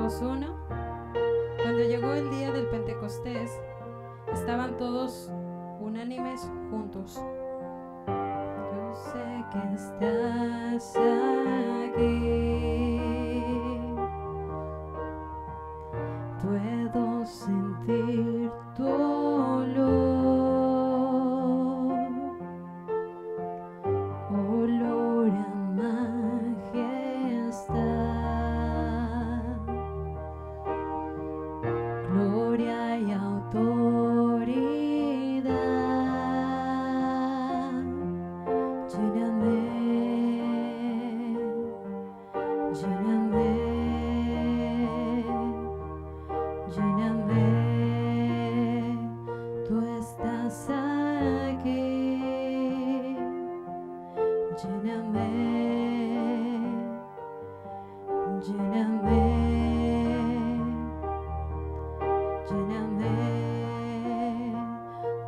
Marcos 1. Cuando llegó el día del Pentecostés, estaban todos unánimes juntos. Yo sé que estás aquí, puedo sentir tu olor a majestad, gloria y autoridad. Lléname, lléname, lléname, tú estás aquí. Lléname, lléname, lléname,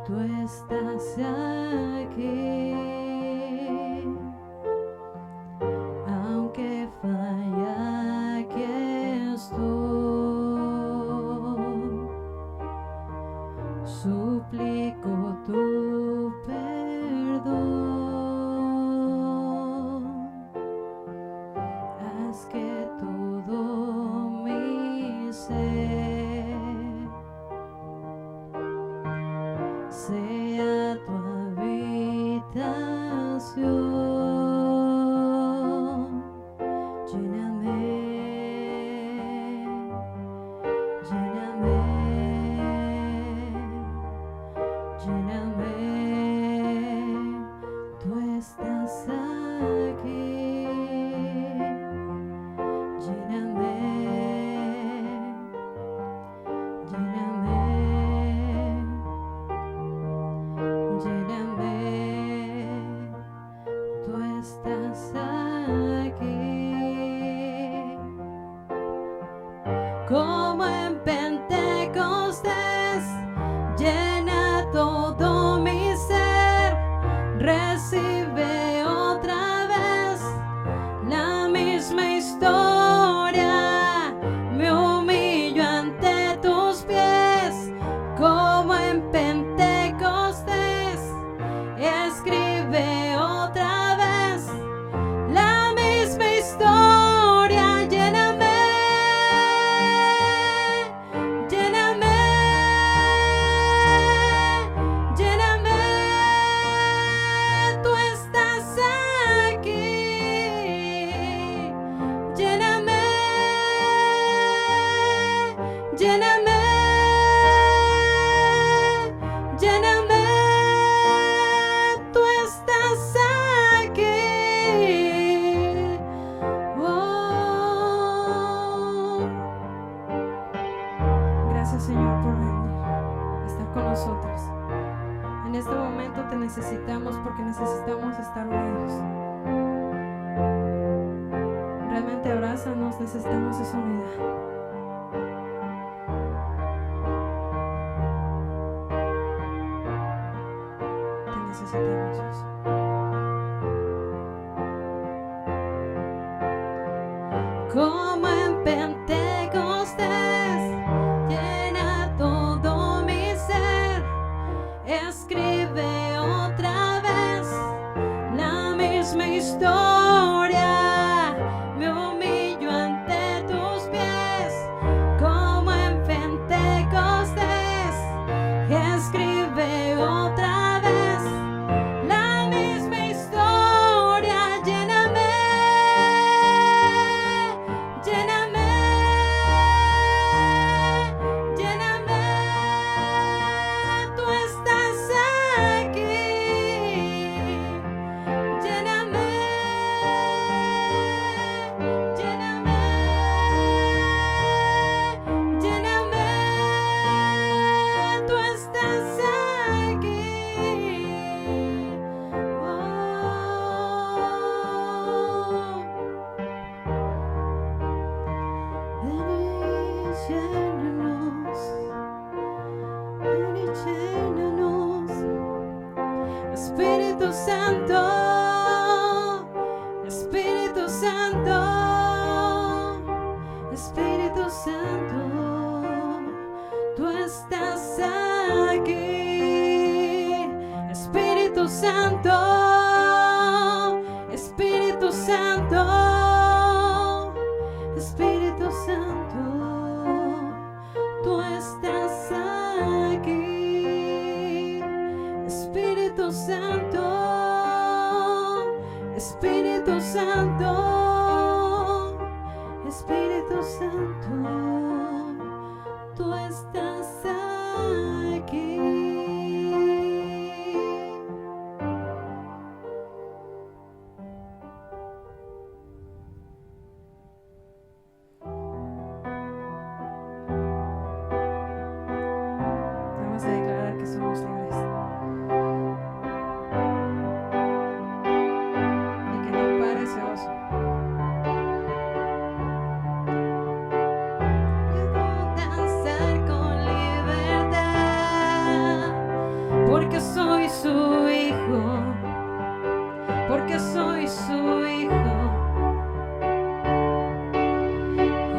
tú estás aquí. Aunque falla, aquí estoy. Suplico tu perdón. Haz que todo mi ser sea tu habitación. Lléname, lléname, lléname, tú estás aquí. Lléname, lléname, lléname, tú estás aquí. Como en Pentecostés, llena todo mi ser, recibe otra vez la misma historia, me humillo ante tus pies. Como en Pentecostés, escribe otra vez la misma historia. Lléname, lléname, lléname, tú estás aquí. Lléname, lléname, lléname, tú estás aquí. Oh. Gracias, Señor, por venir, estar con nosotros. En este momento te necesitamos porque necesitamos estar unidos. Realmente abrázanos, necesitamos esa unidad. Te necesitamos, Dios. Como en Pentecostés, llena todo mi ser, escribe otra vez la misma historia, me humillo ante tus pies. Como en Pentecostés, escribe otra vez la misma historia. Lléname, lléname, lléname, tú estás aquí. Lléname, lléname, lléname, tú estás aquí. Oh. Ven y llénanos, ven y llénanos. Espíritu Santo, Espíritu Santo, Espíritu Santo. Santo, Espíritu Santo, Espíritu Santo, tú estás aquí. Espíritu Santo, Espíritu Santo, Espíritu Santo, tú estás aquí. Vamos a declarar que somos libres y que no pare ese gozo. Porque soy su hijo, porque soy su hijo.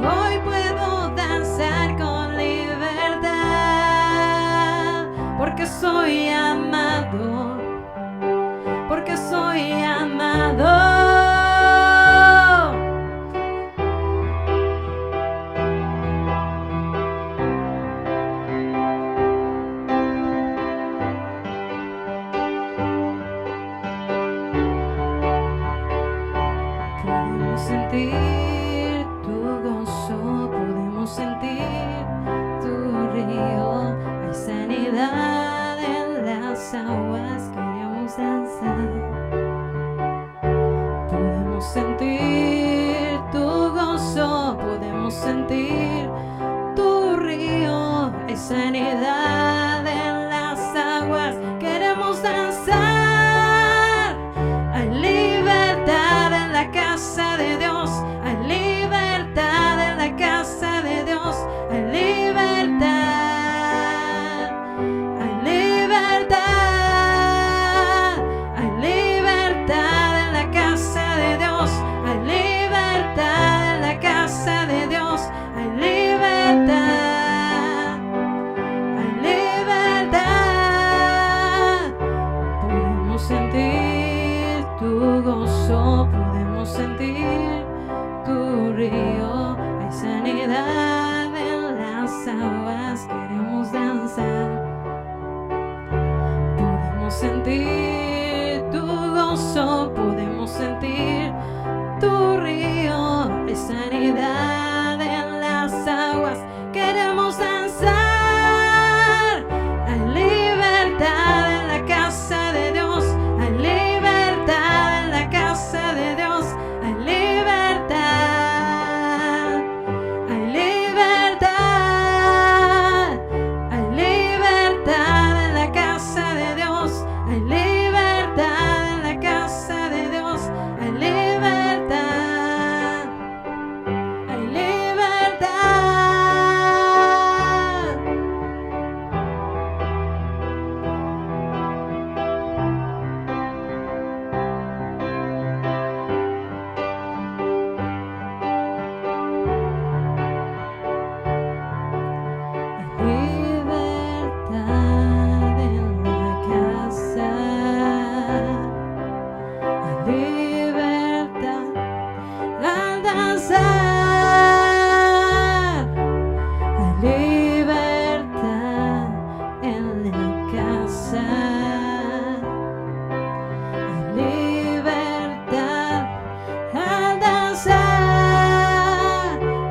Hoy puedo danzar con libertad, porque soy amado, porque soy amado. Sentir tu gozo, podemos sentir tu río, hay sanidad en las aguas, queremos danzar. Podemos sentir tu gozo, podemos sentir tu río, hay sanidad en las aguas, queremos danzar. Hay libertad en la casa de Dios, hay libertad en la casa de Dios, hay libertad, hay libertad, hay libertad en la casa de Dios, hay libertad en la casa de Dios, hay libertad, hay libertad. Podemos sentir tu gozo, podemos sentir tu río, hay sanidad en las aguas, queremos danzar. Podemos sentir tu gozo, podemos sentir tu río, hay sanidad en las aguas, queremos danzar. Hay libertad en la casa de Dios, hay libertad en la casa de Dios, hay libertad, hay libertad, hay libertad en la casa de Dios, hay libertad en la casa de Dios, hay libertad, hay libertad. Libertad en la casa, libertad al danzar, libertad en la casa, libertad al danzar.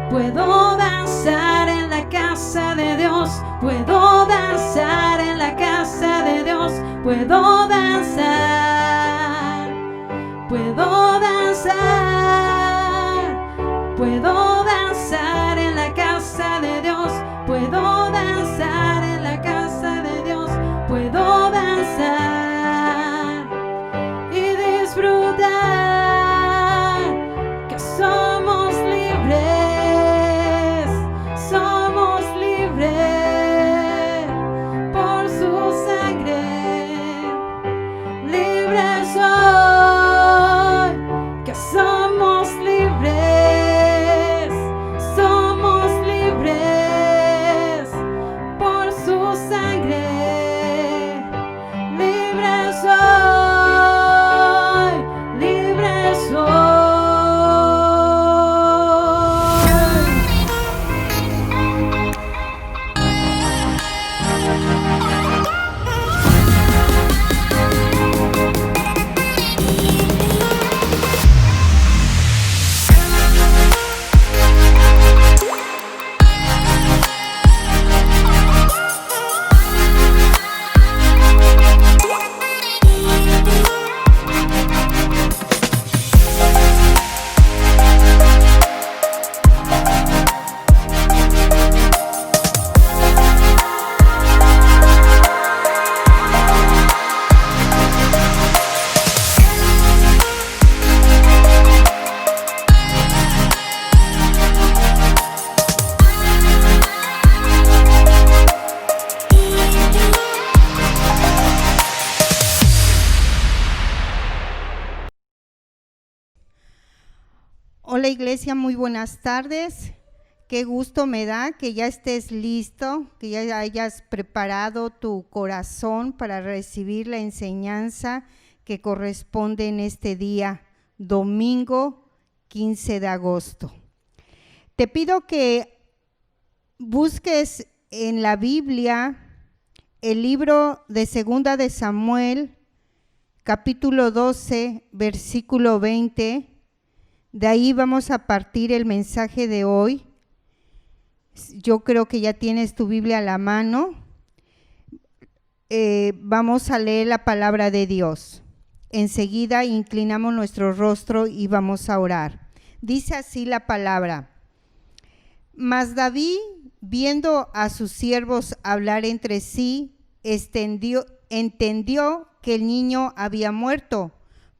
Puedo danzar en la casa de Dios, puedo danzar en la casa de Dios, puedo danzar, puedo danzar, puedo danzar en la casa de Dios, puedo danzar en la casa de Dios, puedo danzar y disfrutar que somos libres, somos libres por su sangre, libres soy, que somos libres, Hola iglesia, muy buenas tardes. Qué gusto me da que ya estés listo, que ya hayas preparado tu corazón para recibir la enseñanza que corresponde en este día, domingo 15 de agosto. Te pido que busques en la Biblia el libro de Segunda de Samuel, capítulo 12, versículo 20. De ahí vamos a partir el mensaje de hoy. Yo creo que ya tienes tu Biblia a la mano. Vamos a leer la palabra de Dios. Enseguida inclinamos nuestro rostro y vamos a orar. Dice así la palabra: Mas David, viendo a sus siervos hablar entre sí, entendió que el niño había muerto,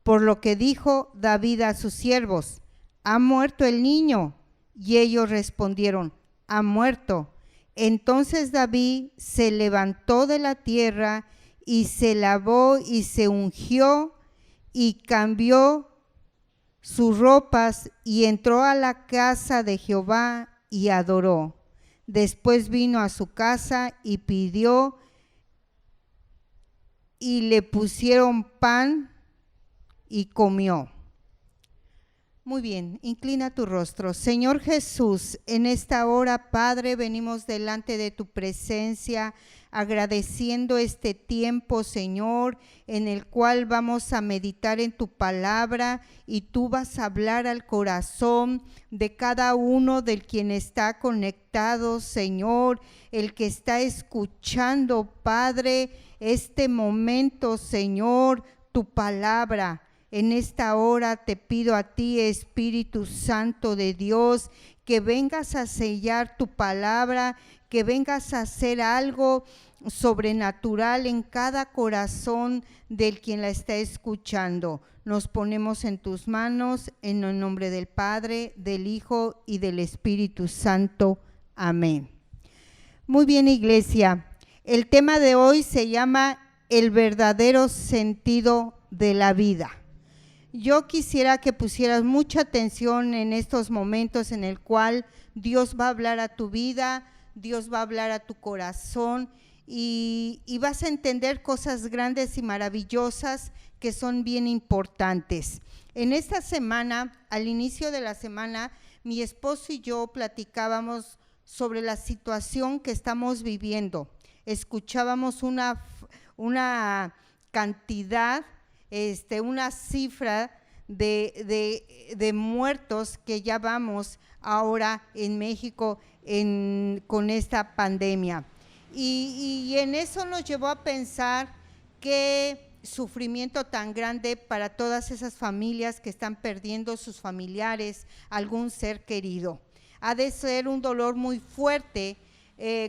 por lo que dijo David a sus siervos: ¿Ha muerto el niño? Y ellos respondieron: ha muerto. Entonces David se levantó de la tierra y se lavó y se ungió y cambió sus ropas y entró a la casa de Jehová y adoró. Después vino a su casa y pidió y le pusieron pan y comió. Muy bien, inclina tu rostro. Señor Jesús, en esta hora, Padre, venimos delante de tu presencia, agradeciendo este tiempo, Señor, en el cual vamos a meditar en tu palabra y tú vas a hablar al corazón de cada uno del quien está conectado, Señor, el que está escuchando, Padre, este momento, Señor, tu palabra. En esta hora te pido a ti, Espíritu Santo de Dios, que vengas a sellar tu palabra, que vengas a hacer algo sobrenatural en cada corazón del quien la está escuchando. Nos ponemos en tus manos, en el nombre del Padre, del Hijo y del Espíritu Santo. Amén. Muy bien, iglesia. El tema de hoy se llama el verdadero sentido de la vida. Yo quisiera que pusieras mucha atención en estos momentos en el cual Dios va a hablar a tu vida, Dios va a hablar a tu corazón y vas a entender cosas grandes y maravillosas que son bien importantes. En esta semana, al inicio de la semana, mi esposo y yo platicábamos sobre la situación que estamos viviendo. Escuchábamos una cantidad, una cifra de muertos que ya vamos ahora en México con esta pandemia. Y en eso nos llevó a pensar qué sufrimiento tan grande para todas esas familias que están perdiendo sus familiares, algún ser querido. Ha de ser un dolor muy fuerte.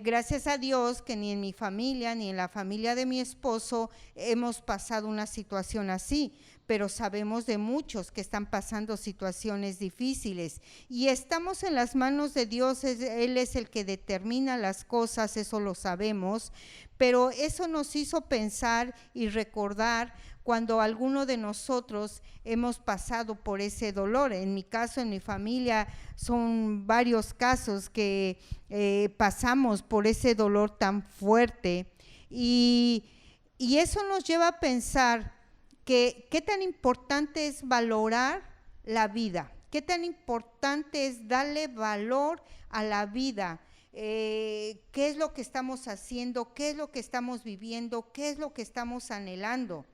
Gracias a Dios que ni en mi familia ni en la familia de mi esposo hemos pasado una situación así, pero sabemos de muchos que están pasando situaciones difíciles y estamos en las manos de Dios. Él es el que determina las cosas, eso lo sabemos, pero eso nos hizo pensar y recordar cuando alguno de nosotros hemos pasado por ese dolor. En mi caso, en mi familia, son varios casos que pasamos por ese dolor tan fuerte y eso nos lleva a pensar que qué tan importante es valorar la vida, qué tan importante es darle valor a la vida. ¿Qué es lo que estamos haciendo? ¿Qué es lo que estamos viviendo? ¿Qué es lo que estamos anhelando?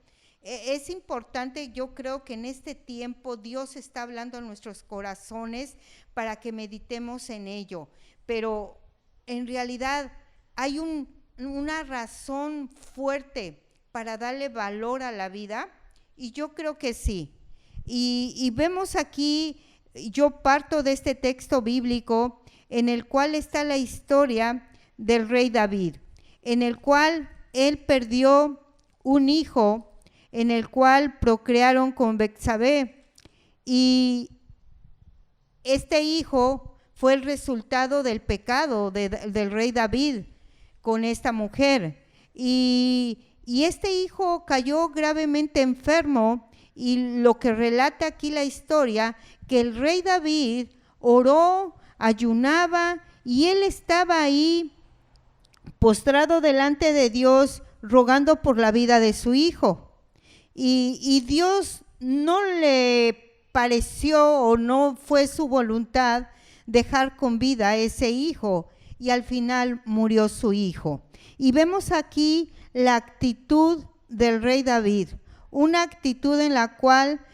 Es importante, yo creo que en este tiempo Dios está hablando a nuestros corazones para que meditemos en ello, pero en realidad hay una razón fuerte para darle valor a la vida y yo creo que sí. Y vemos aquí, yo parto de este texto bíblico en el cual está la historia del rey David, en el cual él perdió un hijo, en el cual procrearon con Betsabé, y este hijo fue el resultado del pecado del rey David con esta mujer, y este hijo cayó gravemente enfermo y lo que relata aquí la historia, que el rey David oró, ayunaba y él estaba ahí postrado delante de Dios rogando por la vida de su hijo. Y Dios no le pareció o no fue su voluntad dejar con vida a ese hijo y al final murió su hijo. Y vemos aquí la actitud del rey David, una actitud en la cual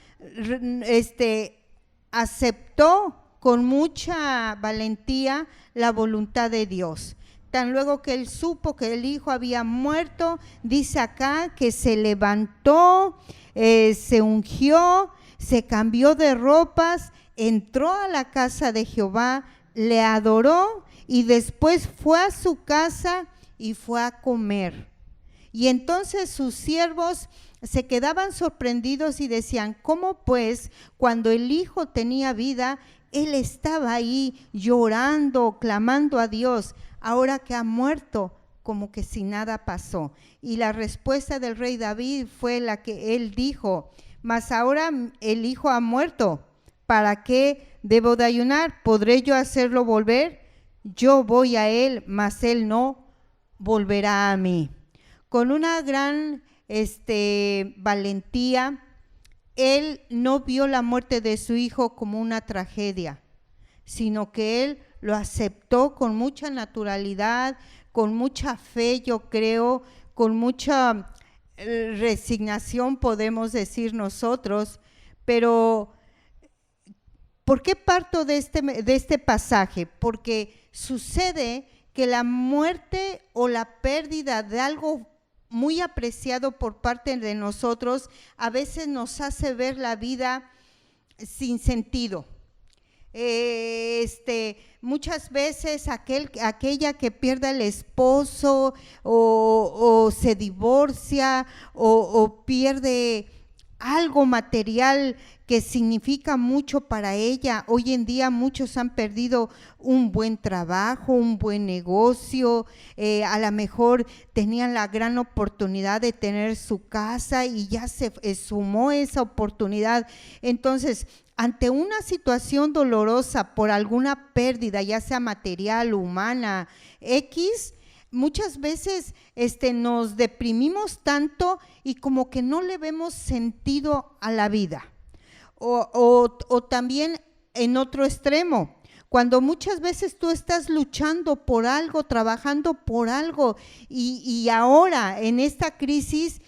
aceptó con mucha valentía la voluntad de Dios. Tan luego que él supo que el hijo había muerto, dice acá que se levantó, se ungió, se cambió de ropas, entró a la casa de Jehová, le adoró y después fue a su casa y fue a comer. Y entonces sus siervos se quedaban sorprendidos y decían, ¿cómo pues cuando el hijo tenía vida, él estaba ahí llorando, clamando a Dios? Ahora que ha muerto, como que si nada pasó. Y la respuesta del rey David fue la que él dijo, mas ahora el hijo ha muerto, ¿para qué debo de ayunar? ¿Podré yo hacerlo volver? Yo voy a él, mas él no volverá a mí. Con una gran valentía, él no vio la muerte de su hijo como una tragedia, sino que él lo aceptó con mucha naturalidad, con mucha fe, yo creo, con mucha resignación, podemos decir nosotros. Pero, ¿por qué parto de este pasaje? Porque sucede que la muerte o la pérdida de algo muy apreciado por parte de nosotros a veces nos hace ver la vida sin sentido. Muchas veces aquella que pierde al esposo o se divorcia o pierde algo material que significa mucho para ella. Hoy en día muchos han perdido un buen trabajo, un buen negocio, a lo mejor tenían la gran oportunidad de tener su casa y ya se sumó esa oportunidad. Entonces, ante una situación dolorosa por alguna pérdida, ya sea material, humana, X, muchas veces nos deprimimos tanto y como que no le vemos sentido a la vida. O también en otro extremo, cuando muchas veces tú estás luchando por algo, trabajando por algo y ahora en esta crisis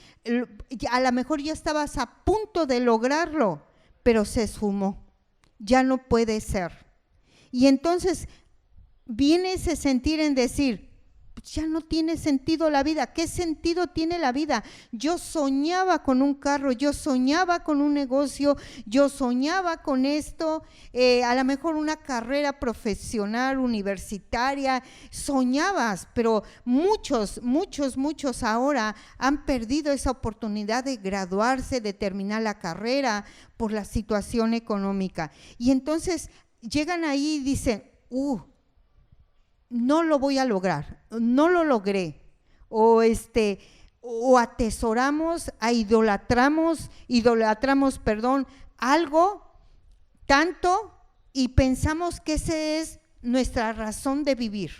a lo mejor ya estabas a punto de lograrlo, pero se esfumó, ya no puede ser. Y entonces viene ese sentir en decir, ya no tiene sentido la vida. ¿Qué sentido tiene la vida? Yo soñaba con un carro, yo soñaba con un negocio, yo soñaba con esto, a lo mejor una carrera profesional, universitaria, soñabas, pero muchos ahora han perdido esa oportunidad de graduarse, de terminar la carrera por la situación económica. Y entonces llegan ahí y dicen, no lo voy a lograr, no lo logré, o atesoramos, idolatramos, algo tanto y pensamos que esa es nuestra razón de vivir.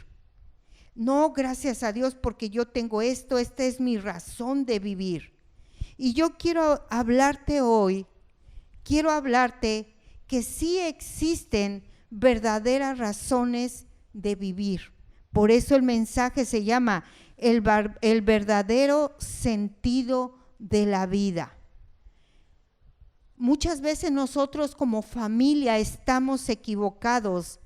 No, gracias a Dios porque yo tengo esto, esta es mi razón de vivir. Y yo quiero hablarte hoy, que sí existen verdaderas razones de vivir. Por eso el mensaje se llama el verdadero sentido de la vida. Muchas veces nosotros como familia estamos equivocados.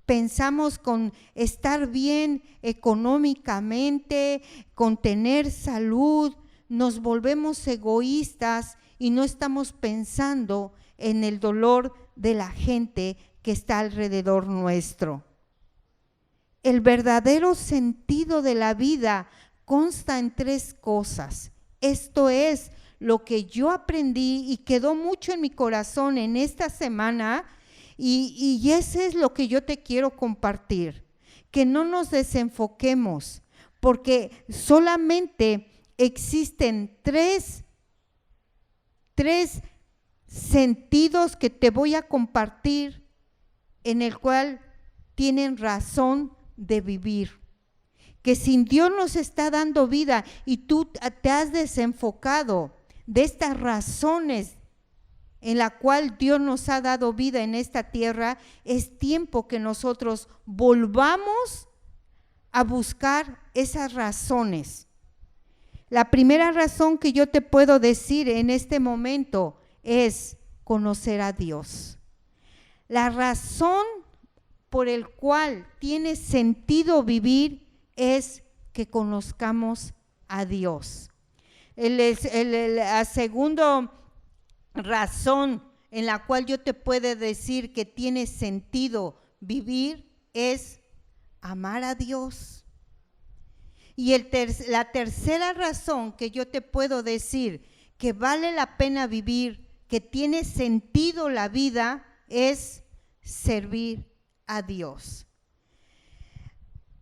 Pensamos con estar bien económicamente, con tener salud, nos volvemos egoístas y no estamos pensando en el dolor de la gente que está alrededor nuestro. El verdadero sentido de la vida consta en 3 cosas. Esto es lo que yo aprendí y quedó mucho en mi corazón en esta semana y ese es lo que yo te quiero compartir. Que no nos desenfoquemos porque solamente existen 3 3 sentidos que te voy a compartir en el cual tienen razón de vivir. Que sin Dios nos está dando vida y tú te has desenfocado de estas razones en la cual Dios nos ha dado vida en esta tierra, es tiempo que nosotros volvamos a buscar esas razones. La primera razón que yo te puedo decir en este momento es conocer a Dios. La razón por el cual tiene sentido vivir es que conozcamos a Dios. La segunda razón en la cual yo te puedo decir que tiene sentido vivir es amar a Dios. Y la tercera razón que yo te puedo decir que vale la pena vivir, que tiene sentido la vida, es servir a Dios.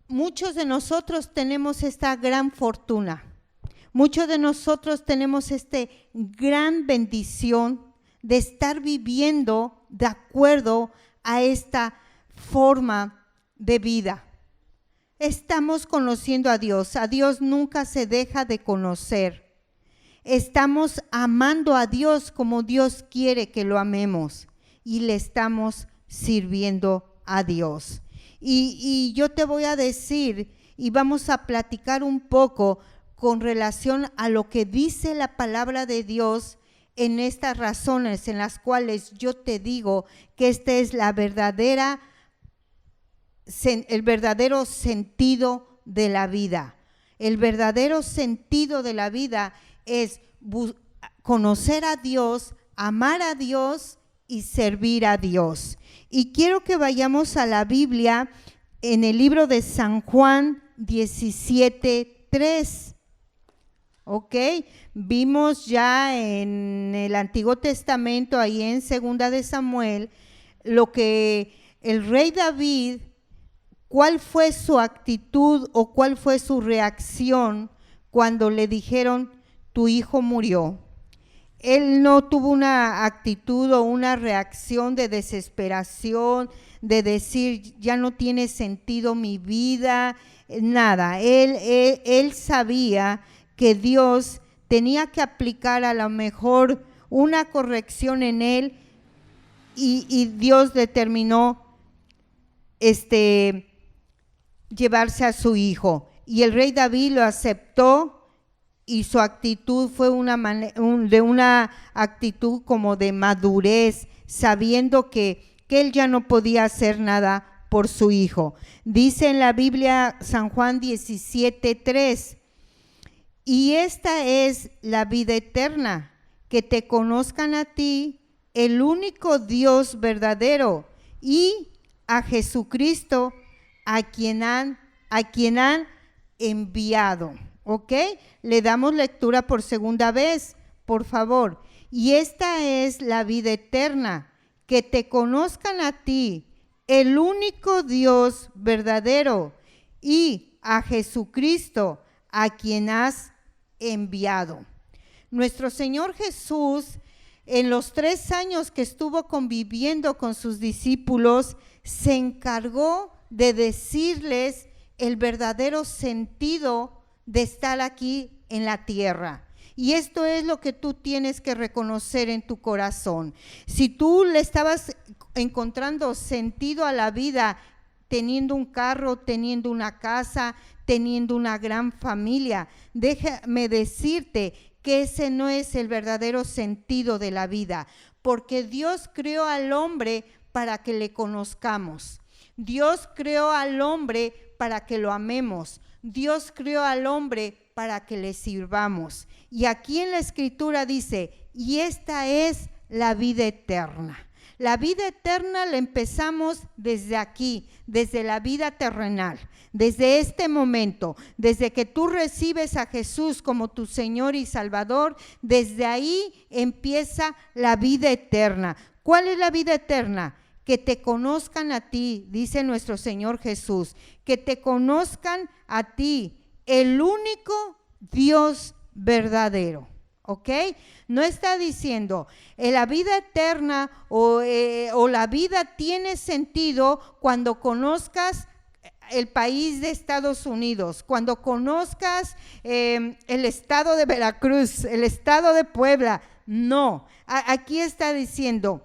Muchos de nosotros tenemos esta gran fortuna. Muchos de nosotros tenemos esta gran bendición de estar viviendo de acuerdo a esta forma de vida. Estamos conociendo a Dios. A Dios nunca se deja de conocer. Estamos amando a Dios como Dios quiere que lo amemos y le estamos sirviendo a Dios. Y yo te voy a decir y vamos a platicar un poco con relación a lo que dice la palabra de Dios en estas razones en las cuales yo te digo que esta es el verdadero sentido de la vida. El verdadero sentido de la vida es conocer a Dios, amar a Dios y servir a Dios. Y quiero que vayamos a la Biblia en el libro de San Juan 17:3. ¿Ok? Vimos ya en el Antiguo Testamento, ahí en Segunda de Samuel, lo que el rey David, cuál fue su actitud o cuál fue su reacción cuando le dijeron, tu hijo murió. Él no tuvo una actitud o una reacción de desesperación, de decir, ya no tiene sentido mi vida, nada. Él sabía que Dios tenía que aplicar a lo mejor una corrección en él y Dios determinó llevarse a su hijo. Y el rey David lo aceptó. Y su actitud fue de una actitud como de madurez, sabiendo que él ya no podía hacer nada por su hijo. Dice en la Biblia San Juan 17:3, y esta es la vida eterna, que te conozcan a ti, el único Dios verdadero, y a Jesucristo, a quien han enviado. ¿Ok? Le damos lectura por segunda vez, por favor. Y esta es la vida eterna, que te conozcan a ti, el único Dios verdadero, y a Jesucristo, a quien has enviado. Nuestro Señor Jesús, en los 3 años que estuvo conviviendo con sus discípulos, se encargó de decirles el verdadero sentido de estar aquí en la tierra. Y esto es lo que tú tienes que reconocer en tu corazón. Si tú le estabas encontrando sentido a la vida, teniendo un carro, teniendo una casa, teniendo una gran familia, déjame decirte que ese no es el verdadero sentido de la vida, porque Dios creó al hombre para que le conozcamos. Dios creó al hombre para que lo amemos. Dios creó al hombre para que le sirvamos. Y aquí en la Escritura dice, y esta es la vida eterna. La vida eterna la empezamos desde aquí, desde la vida terrenal, desde este momento, desde que tú recibes a Jesús como tu Señor y Salvador, desde ahí empieza la vida eterna. ¿Cuál es la vida eterna? Que te conozcan a ti, dice nuestro Señor Jesús, que te conozcan a ti, el único Dios verdadero. ¿ok? No está diciendo, la vida eterna o la vida tiene sentido cuando conozcas el país de Estados Unidos, cuando conozcas el estado de Veracruz, el estado de Puebla. No, aquí está diciendo,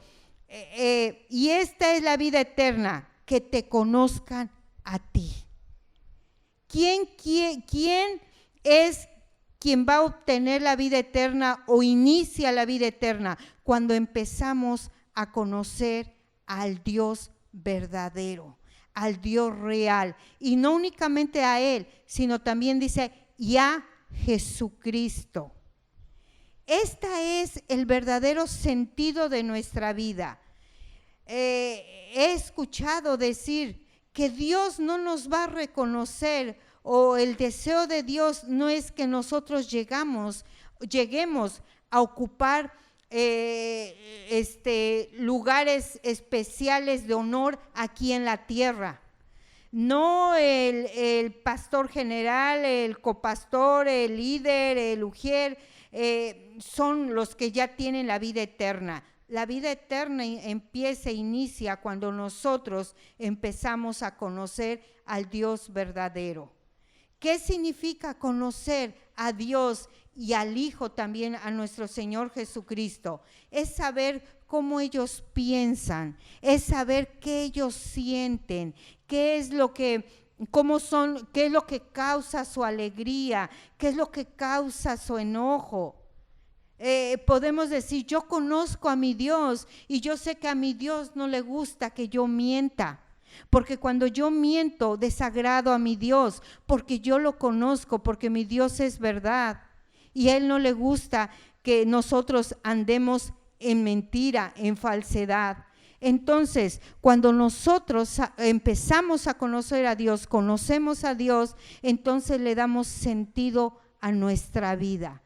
y esta es la vida eterna, que te conozcan a ti. ¿Quién es quien va a obtener la vida eterna o inicia la vida eterna? Cuando empezamos a conocer al Dios verdadero, al Dios real, y no únicamente a Él, sino también dice, y a Jesucristo. Este es el verdadero sentido de nuestra vida. He escuchado decir que Dios no nos va a reconocer, o el deseo de Dios no es que nosotros lleguemos a ocupar lugares especiales de honor aquí en la tierra. No el pastor general, el copastor, el líder, el ujier, son los que ya tienen la vida eterna. La vida eterna empieza e inicia cuando nosotros empezamos a conocer al Dios verdadero. ¿Qué significa conocer a Dios y al Hijo también, a nuestro Señor Jesucristo? Es saber cómo ellos piensan, es saber qué ellos sienten, qué es lo que causa su alegría, qué es lo que causa su enojo. Podemos decir, yo conozco a mi Dios y yo sé que a mi Dios no le gusta que yo mienta, porque cuando yo miento desagrado a mi Dios, porque yo lo conozco, porque mi Dios es verdad y a Él no le gusta que nosotros andemos en mentira, en falsedad. Entonces, cuando nosotros empezamos a conocer a Dios, conocemos a Dios, entonces le damos sentido a nuestra vida.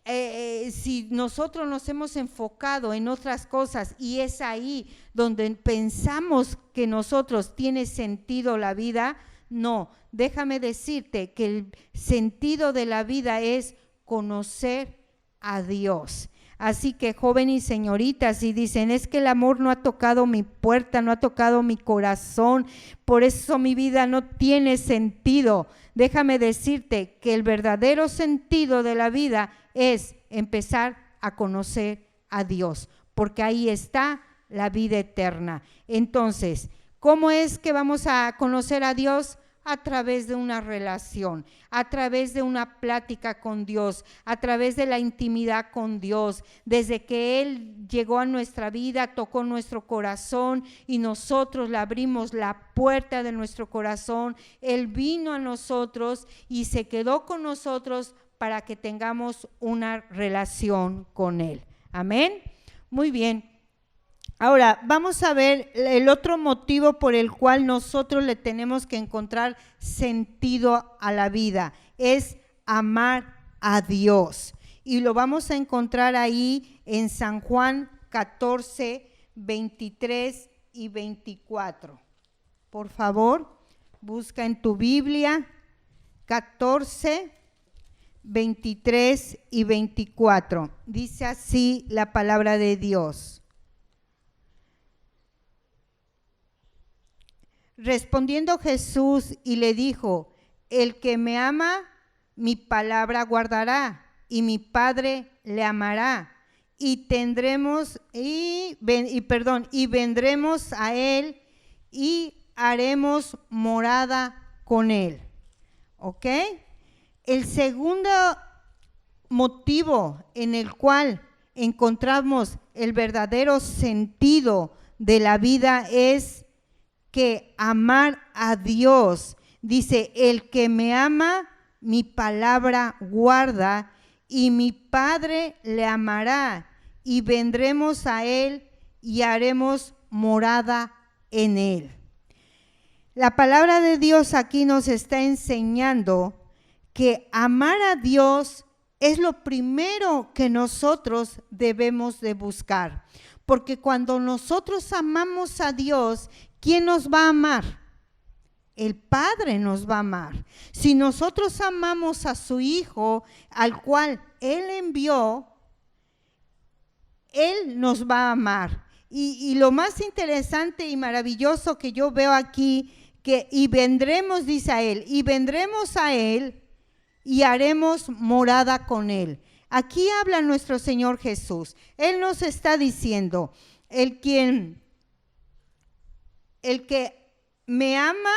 Si nosotros nos hemos enfocado en otras cosas y es ahí donde pensamos que nosotros tiene sentido la vida, no, déjame decirte que el sentido de la vida es conocer a Dios. Así que jóvenes y señoritas, si dicen, es que el amor no ha tocado mi puerta, no ha tocado mi corazón, por eso mi vida no tiene sentido, déjame decirte que el verdadero sentido de la vida es empezar a conocer a Dios, porque ahí está la vida eterna. Entonces, ¿cómo es que vamos a conocer a Dios? A través de una relación, a través de una plática con Dios, a través de la intimidad con Dios. Desde que Él llegó a nuestra vida, tocó nuestro corazón y nosotros le abrimos la puerta de nuestro corazón, Él vino a nosotros y se quedó con nosotros para que tengamos una relación con Él. Amén. Muy bien. Ahora, vamos a ver el otro motivo por el cual nosotros le tenemos que encontrar sentido a la vida, es amar a Dios. Y lo vamos a encontrar ahí en San Juan 14, 23 y 24. Por favor, busca en tu Biblia 14, 23 y 24. Dice así la palabra de Dios. Respondiendo Jesús y le dijo, el que me ama, mi palabra guardará, y mi Padre le amará, y vendremos a él y haremos morada con él. ¿Ok? El segundo motivo en el cual encontramos el verdadero sentido de la vida es que amar a Dios. Dice, el que me ama, mi palabra guarda, y mi Padre le amará, y vendremos a él y haremos morada en él. La palabra de Dios aquí nos está enseñando que amar a Dios es lo primero que nosotros debemos de buscar, porque cuando nosotros amamos a Dios, ¿quién nos va a amar? El Padre nos va a amar. Si nosotros amamos a su Hijo, al cual Él envió, Él nos va a amar. Y lo más interesante y maravilloso que yo veo aquí, y vendremos, dice a Él, y vendremos a Él y haremos morada con Él. Aquí habla nuestro Señor Jesús. Él nos está diciendo, el que me ama,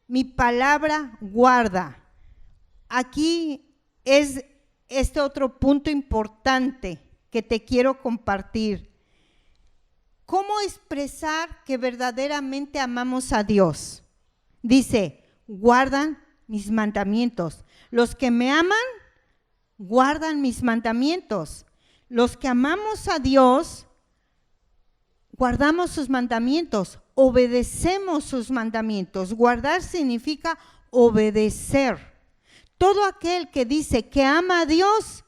mi palabra guarda. Aquí es este otro punto importante que te quiero compartir. ¿Cómo expresar que verdaderamente amamos a Dios? Dice, guardan mis mandamientos. Los que me aman, guardan mis mandamientos. Los que amamos a Dios, guardamos sus mandamientos, obedecemos sus mandamientos. Guardar significa obedecer. Todo aquel que dice que ama a Dios,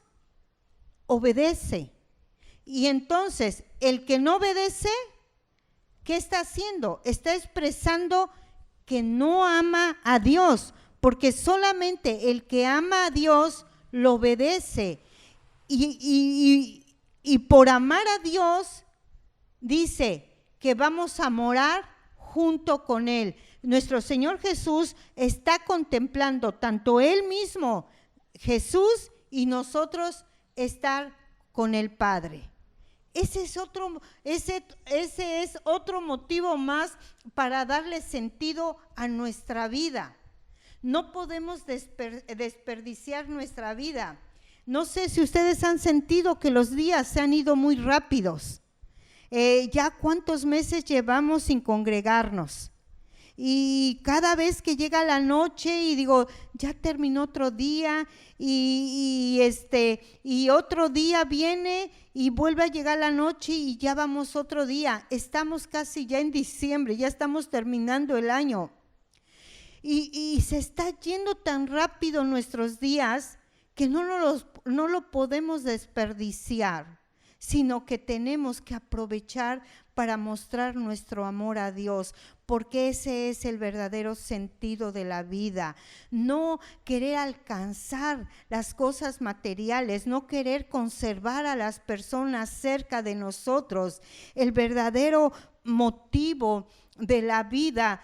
obedece. Y entonces, el que no obedece, ¿qué está haciendo? Está expresando que no ama a Dios, porque solamente el que ama a Dios lo obedece. Y por amar a Dios, dice que vamos a morar junto con Él. Nuestro Señor Jesús está contemplando tanto Él mismo, Jesús, y nosotros estar con el Padre. Ese es otro motivo más para darle sentido a nuestra vida. No podemos desperdiciar nuestra vida. No sé si ustedes han sentido que los días se han ido muy rápidos. Ya cuántos meses llevamos sin congregarnos. Y cada vez que llega la noche y digo, ya terminó otro día y otro día viene y vuelve a llegar la noche y ya vamos otro día. Estamos casi ya en diciembre, ya estamos terminando el año. Y se está yendo tan rápido nuestros días que no lo podemos desperdiciar, sino que tenemos que aprovechar para mostrar nuestro amor a Dios, porque ese es el verdadero sentido de la vida. No querer alcanzar las cosas materiales, no querer conservar a las personas cerca de nosotros. El verdadero motivo de la vida,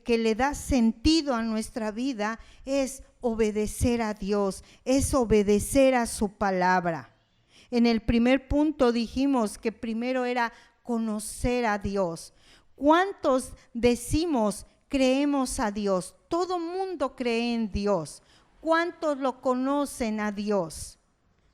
que le da sentido a nuestra vida, es obedecer a Dios, es obedecer a su palabra. En el primer punto dijimos que primero era conocer a Dios. ¿Cuántos decimos creemos a Dios? Todo mundo cree en Dios. ¿Cuántos lo conocen a Dios?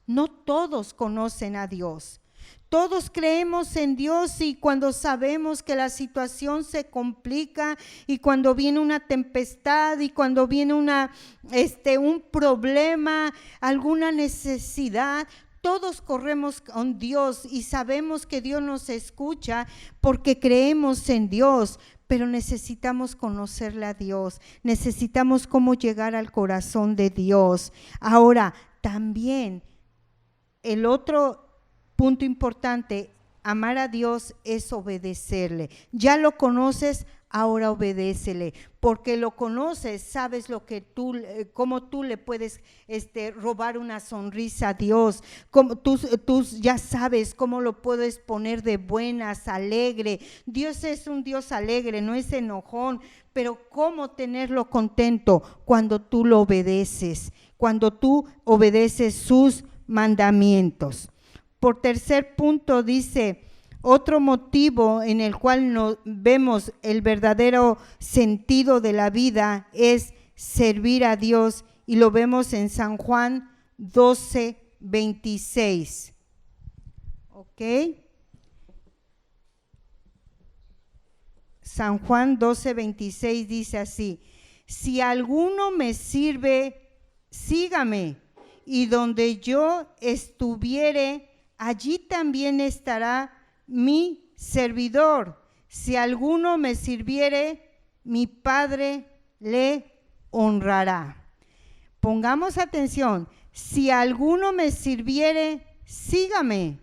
No todos conocen a Dios. Todos creemos en Dios, y cuando sabemos que la situación se complica, y cuando viene una tempestad, y cuando viene un problema, alguna necesidad, todos corremos con Dios y sabemos que Dios nos escucha porque creemos en Dios, pero necesitamos conocerle a Dios, necesitamos cómo llegar al corazón de Dios. Ahora, también el otro punto importante, amar a Dios es obedecerle. Ya lo conoces, ahora obedécele, porque lo conoces, sabes cómo tú le puedes robar una sonrisa a Dios, como tú ya sabes cómo lo puedes poner de buenas, alegre. Dios es un Dios alegre, no es enojón, pero cómo tenerlo contento cuando tú lo obedeces, cuando tú obedeces sus mandamientos. Por tercer punto dice, otro motivo en el cual vemos el verdadero sentido de la vida es servir a Dios, y lo vemos en San Juan 12:26. ¿Ok? San Juan 12:26 dice así: si alguno me sirve, sígame, y donde yo estuviere, allí también estará mi servidor. Si alguno me sirviere, mi Padre le honrará. Pongamos atención. Si alguno me sirviere, sígame,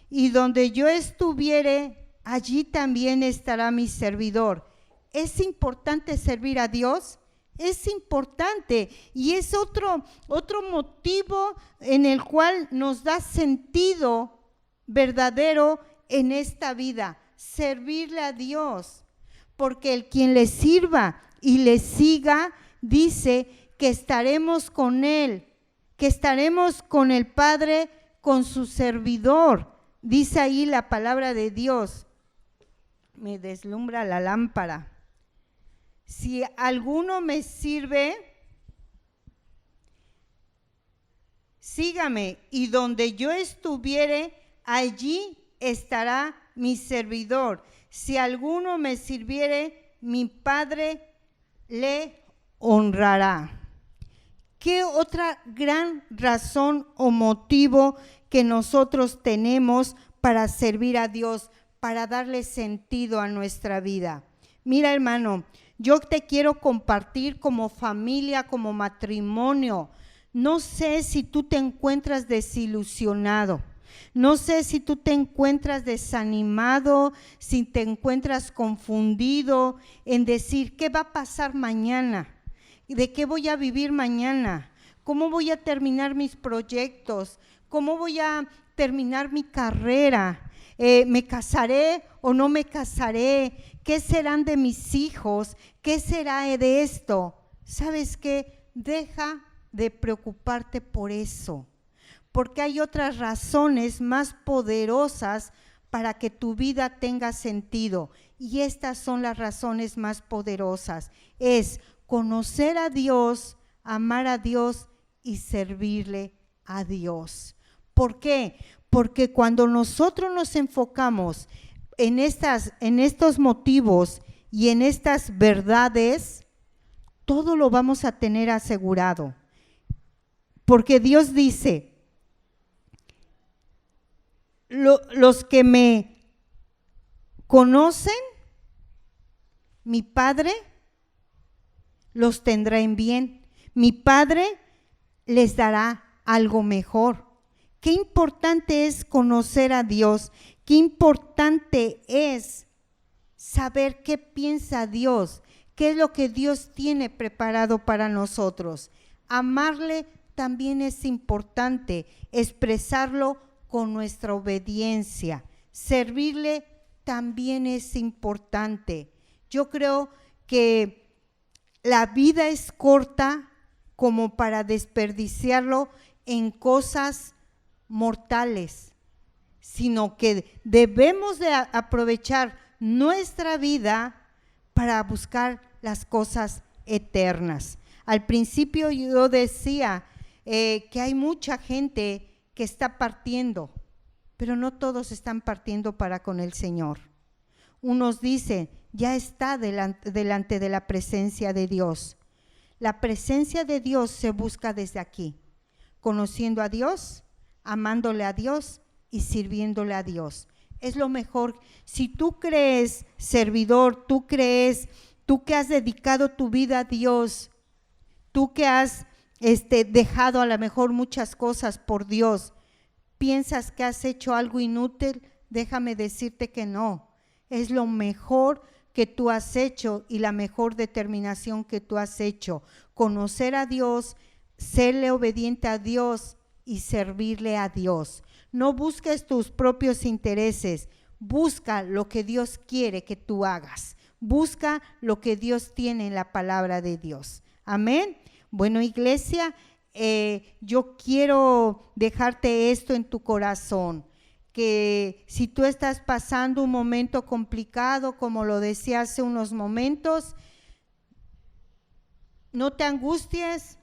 y donde yo estuviere, allí también estará mi servidor. ¿Es importante servir a Dios? Es importante, y es otro motivo en el cual nos da sentido verdadero en esta vida, servirle a Dios, porque el quien le sirva y le siga, dice que estaremos con Él, que estaremos con el Padre, con su servidor. Dice ahí la palabra de Dios. Me deslumbra la lámpara. Si alguno me sirve, sígame, y donde yo estuviere, allí estará mi servidor. Si alguno me sirviere, mi Padre le honrará. ¿Qué otra gran razón o motivo que nosotros tenemos para servir a Dios, para darle sentido a nuestra vida? Mira, hermano, yo te quiero compartir como familia, como matrimonio. No sé si tú te encuentras desilusionado. No sé si tú te encuentras desanimado, si te encuentras confundido en decir, ¿qué va a pasar mañana? ¿De qué voy a vivir mañana? ¿Cómo voy a terminar mis proyectos? ¿Cómo voy a terminar mi carrera? ¿Me casaré o no me casaré? ¿Qué serán de mis hijos? ¿Qué será de esto? ¿Sabes qué? Deja de preocuparte por eso, porque hay otras razones más poderosas para que tu vida tenga sentido, y estas son las razones más poderosas. Es conocer a Dios, amar a Dios y servirle a Dios. ¿Por qué? Porque cuando nosotros nos enfocamos en estos motivos y en estas verdades, todo lo vamos a tener asegurado. Porque Dios dice, los que me conocen, mi Padre los tendrá en bien. Mi Padre les dará algo mejor. Qué importante es conocer a Dios. Qué importante es saber qué piensa Dios, qué es lo que Dios tiene preparado para nosotros. Amarle también es importante, expresarlo con nuestra obediencia. Servirle también es importante. Yo creo que la vida es corta como para desperdiciarlo en cosas mortales, sino que debemos de aprovechar nuestra vida para buscar las cosas eternas. Al principio yo decía que hay mucha gente que está partiendo, pero no todos están partiendo para con el Señor. Unos dicen, ya está delante de la presencia de Dios. La presencia de Dios se busca desde aquí, conociendo a Dios, amándole a Dios y sirviéndole a Dios. Es lo mejor. Si tú crees, servidor, tú que has dedicado tu vida a Dios, tú que has dejado a lo mejor muchas cosas por Dios, piensas que has hecho algo inútil, déjame decirte que no. Es lo mejor que tú has hecho y la mejor determinación que tú has hecho. Conocer a Dios, serle obediente a Dios y servirle a Dios. No busques tus propios intereses, busca lo que Dios quiere que tú hagas. Busca lo que Dios tiene en la palabra de Dios. Amén. Bueno, iglesia, yo quiero dejarte esto en tu corazón, que si tú estás pasando un momento complicado, como lo decía hace unos momentos, no te angusties.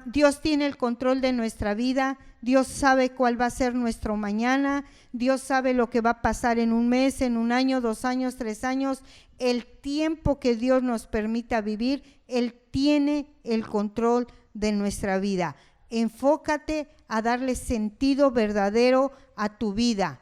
Dios tiene el control de nuestra vida, Dios sabe cuál va a ser nuestro mañana, Dios sabe lo que va a pasar en un mes, en un año, 2 años, 3 años, el tiempo que Dios nos permita vivir, Él tiene el control de nuestra vida. Enfócate a darle sentido verdadero a tu vida.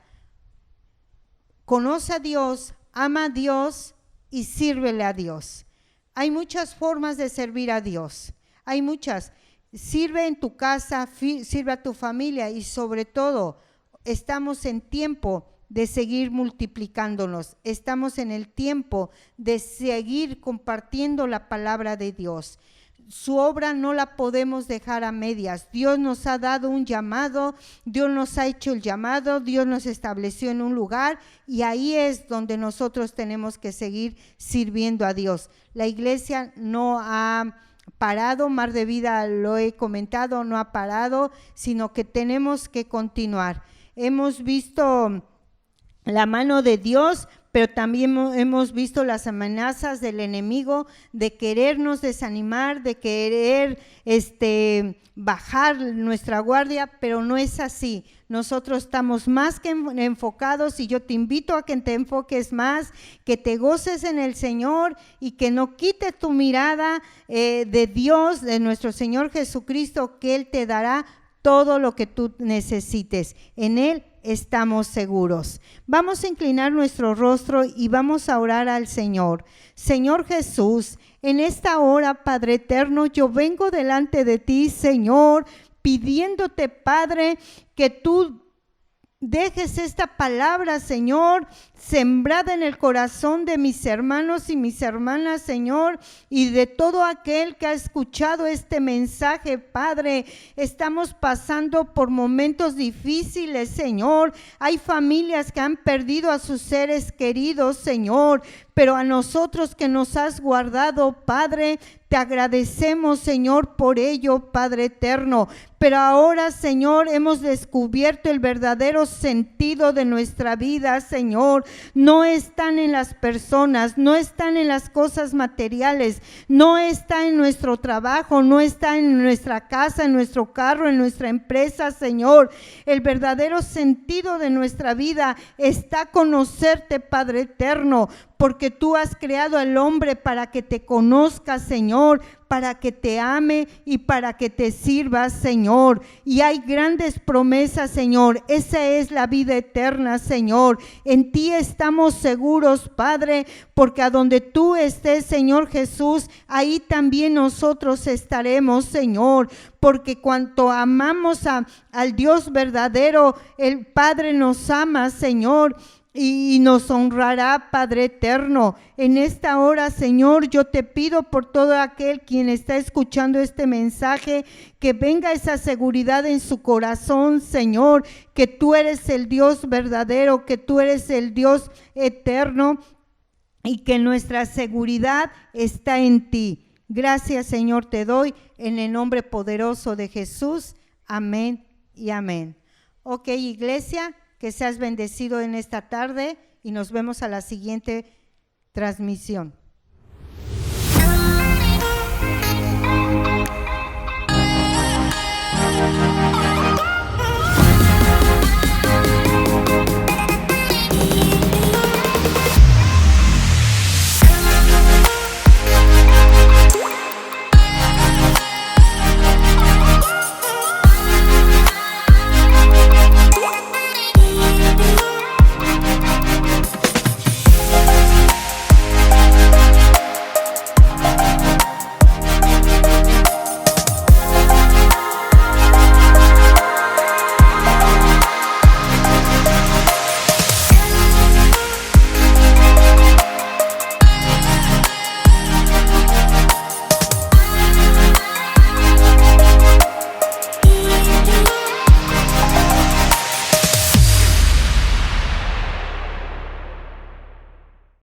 Conoce a Dios, ama a Dios y sírvele a Dios. Hay muchas formas de servir a Dios, hay muchas. Sirve en tu casa, sirve a tu familia y sobre todo estamos en tiempo de seguir multiplicándonos, estamos en el tiempo de seguir compartiendo la palabra de Dios. su obra no la podemos dejar a medias. Dios nos ha dado un llamado, Dios nos ha hecho el llamado, Dios nos estableció en un lugar y ahí es donde nosotros tenemos que seguir sirviendo a Dios. La iglesia no ha parado, Mar de Vida, lo he comentado, no ha parado, sino que tenemos que continuar. Hemos visto la mano de Dios, pero también hemos visto las amenazas del enemigo de querernos desanimar, de querer bajar nuestra guardia, pero no es así. Nosotros estamos más que enfocados y yo te invito a que te enfoques más, que te goces en el Señor y que no quites tu mirada de Dios, de nuestro Señor Jesucristo, que Él te dará todo lo que tú necesites. En Él estamos seguros. Vamos a inclinar nuestro rostro y vamos a orar al Señor. Señor Jesús, en esta hora, Padre eterno, yo vengo delante de ti, Señor, pidiéndote, Padre, que tú dejes esta palabra, Señor, sembrada en el corazón de mis hermanos y mis hermanas, Señor, y de todo aquel que ha escuchado este mensaje, Padre. Estamos pasando por momentos difíciles, Señor. Hay familias que han perdido a sus seres queridos, Señor, pero a nosotros que nos has guardado, Padre, te agradecemos, Señor, por ello, Padre eterno. Pero ahora, Señor, hemos descubierto el verdadero sentido de nuestra vida, Señor. No están en las personas, no están en las cosas materiales, no está en nuestro trabajo, no está en nuestra casa, en nuestro carro, en nuestra empresa, Señor. El verdadero sentido de nuestra vida está conocerte, Padre eterno, porque tú has creado al hombre para que te conozca, Señor, para que te ame y para que te sirva, Señor. Y hay grandes promesas, Señor. Esa es la vida eterna, Señor. En ti estamos seguros, Padre, porque a donde tú estés, Señor Jesús, ahí también nosotros estaremos, Señor. Porque cuanto amamos al Dios verdadero, el Padre nos ama, Señor, y nos honrará, Padre eterno. En esta hora, Señor, yo te pido por todo aquel quien está escuchando este mensaje, que venga esa seguridad en su corazón, Señor, que tú eres el Dios verdadero, que tú eres el Dios eterno y que nuestra seguridad está en ti. Gracias, Señor, te doy en el nombre poderoso de Jesús. Amén y amén. Ok, iglesia, que seas bendecido en esta tarde y nos vemos a la siguiente transmisión.